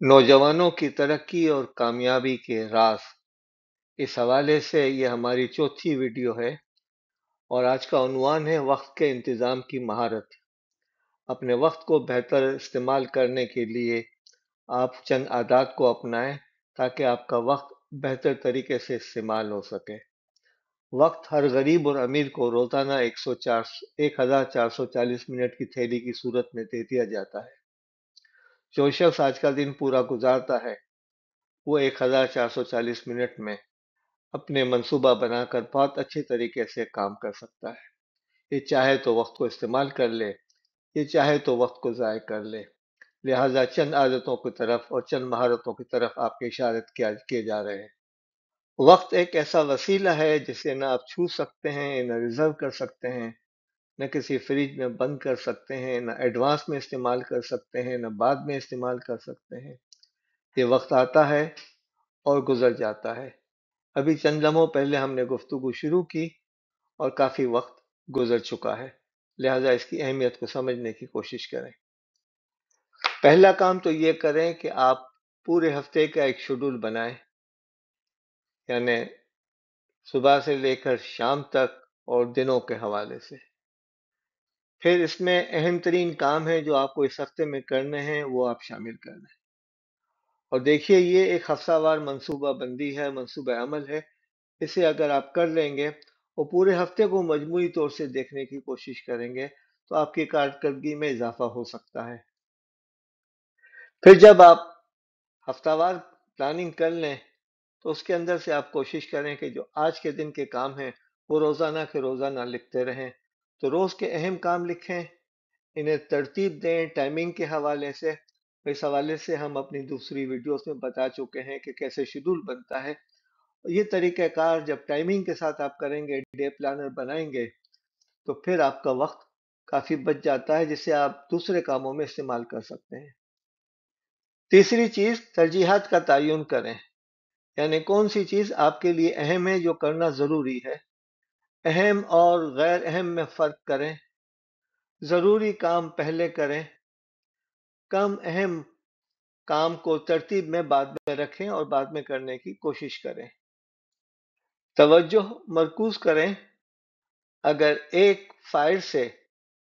नौजवानों की तरक्की और कामयाबी के राज, इस हवाले से ये हमारी चौथी वीडियो है और आज का उन्वान है वक्त के इंतज़ाम की महारत। अपने वक्त को बेहतर इस्तेमाल करने के लिए आप चंद आदात को अपनाएं ताकि आपका वक्त बेहतर तरीके से इस्तेमाल हो सके। वक्त हर गरीब और अमीर को रोजाना 1440 मिनट की थैली की सूरत में दे दिया जाता है। जो शख्स आज का दिन पूरा गुजारता है वो 1440 मिनट में अपने मंसूबा बनाकर बहुत अच्छे तरीके से काम कर सकता है। ये चाहे तो वक्त को इस्तेमाल कर ले, ये चाहे तो वक्त को ज़ाय कर ले। लिहाजा चंद आदतों की तरफ और चंद महारतों की तरफ आपके इशारे किए जा रहे हैं। वक्त एक ऐसा वसीला है जिसे न आप छू सकते हैं, न रिजर्व कर सकते हैं, न किसी फ्रिज में बंद कर सकते हैं, न एडवांस में इस्तेमाल कर सकते हैं, न बाद में इस्तेमाल कर सकते हैं। ये वक्त आता है और गुजर जाता है। अभी चंद लम्हों पहले हमने गुफ्तगू शुरू की और काफी वक्त गुजर चुका है, लिहाजा इसकी अहमियत को समझने की कोशिश करें। पहला काम तो ये करें कि आप पूरे हफ्ते का एक शेड्यूल बनाएं, यानी सुबह से लेकर शाम तक और दिनों के हवाले से। फिर इसमें अहम तरीन काम है जो आपको इस हफ्ते में करने हैं वो आप शामिल कर लें। और देखिए, ये एक हफ्तावार मंसूबा बंदी है, मंसूबा अमल है। इसे अगर आप कर लेंगे और पूरे हफ्ते को मजमूई तौर से देखने की कोशिश करेंगे तो आपकी कारकर्दगी में इजाफा हो सकता है। फिर जब आप हफ्तावार प्लानिंग कर लें तो उसके अंदर से आप कोशिश करें कि जो आज के दिन के काम हैं वो रोजाना के रोजाना लिखते रहें। तो रोज के अहम काम लिखें, इन्हें तरतीब दें टाइमिंग के हवाले से। इस हवाले से हम अपनी दूसरी वीडियोस में बता चुके हैं कि कैसे शेड्यूल बनता है। ये तरीक़ाकार जब टाइमिंग के साथ आप करेंगे, डे प्लानर बनाएंगे, तो फिर आपका वक्त काफी बच जाता है जिसे आप दूसरे कामों में इस्तेमाल कर सकते हैं। तीसरी चीज, तरजीहात का तयन करें, यानी कौन सी चीज आपके लिए अहम है, जो करना जरूरी है। अहम और गैर अहम में फर्क करें। जरूरी काम पहले करें, कम अहम काम को तरतीब में बाद में रखें और बाद में करने की कोशिश करें। तवज्जो मरकूज करें। अगर एक फायर से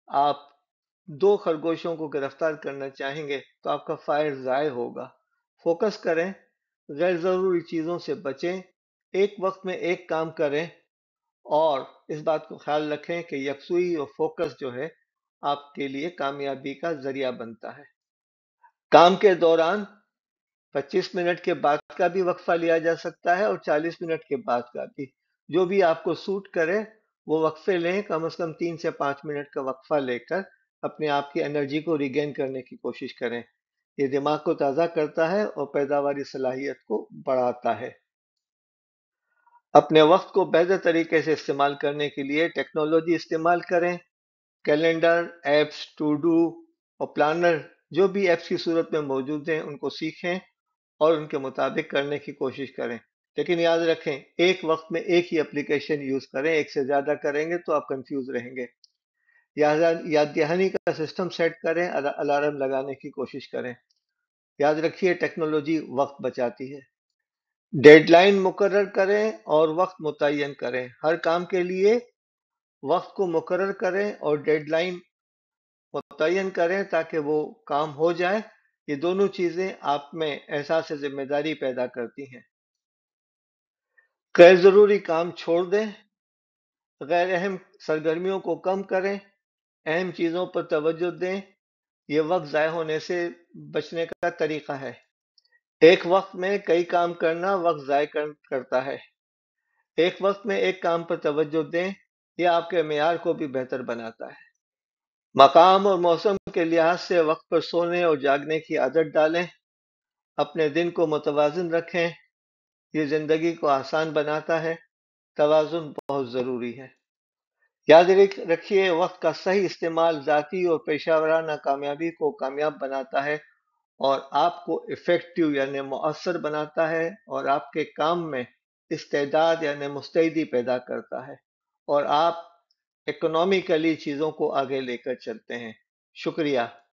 आप दो खरगोशों को गिरफ्तार करना चाहेंगे तो आपका फायर ज़ाय होगा। फोकस करें, गैर ज़रूरी चीज़ों से बचें, एक वक्त में एक काम करें और इस बात को ख्याल रखें कि यकसुई और फोकस जो है आपके लिए कामयाबी का जरिया बनता है। काम के दौरान 25 मिनट के बाद का भी वक्फा लिया जा सकता है और 40 मिनट के बाद का भी। जो भी आपको सूट करे वो वक्फे लें। कम से कम 3 से 5 मिनट का वक्फा लेकर अपने आप की एनर्जी को रिगेन करने की कोशिश करें। ये दिमाग को ताज़ा करता है और पैदावारी सलाहियत को बढ़ाता है। अपने वक्त को बेहतर तरीके से इस्तेमाल करने के लिए टेक्नोलॉजी इस्तेमाल करें। कैलेंडर, एप्स, टू डू और प्लानर जो भी एप्स की सूरत में मौजूद हैं उनको सीखें और उनके मुताबिक करने की कोशिश करें। लेकिन याद रखें, एक वक्त में एक ही एप्लीकेशन यूज करें। एक से ज्यादा करेंगे तो आप कंफ्यूज रहेंगे। याद दहानी का सिस्टम सेट करें, अलार्म लगाने की कोशिश करें। याद रखिए, टेक्नोलॉजी वक्त बचाती है। डेडलाइन मुकर्रर करें और वक्त मुतय्यन करें। हर काम के लिए वक्त को मुकर्रर करें और डेडलाइन मुतय्यन करें ताकि वो काम हो जाए। ये दोनों चीजें आप में एहसास जिम्मेदारी पैदा करती हैं। गैर जरूरी काम छोड़ दें, गैर अहम सरगर्मियों को कम करें, अहम चीजों पर तवज्जो दें। ये वक्त ज़ाय होने से बचने का तरीका है। एक वक्त में कई काम करना वक्त ज़ाय करता है। एक वक्त में एक काम पर तवज्जो दें, यह आपके मेयार को भी बेहतर बनाता है। मकाम और मौसम के लिहाज से वक्त पर सोने और जागने की आदत डालें। अपने दिन को मुतवाज़िन रखें, ये जिंदगी को आसान बनाता है। तवाज़ुन बहुत ज़रूरी है। याद रखिए, वक्त का सही इस्तेमाल ज़ाती और पेशेवराना कामयाबी को कामयाब बनाता है और आपको इफेक्टिव यानी मुअस्सर बनाता है और आपके काम में इस्तेदाद यानी मुस्तैदी पैदा करता है और आप इकोनॉमिकली चीज़ों को आगे लेकर चलते हैं। शुक्रिया।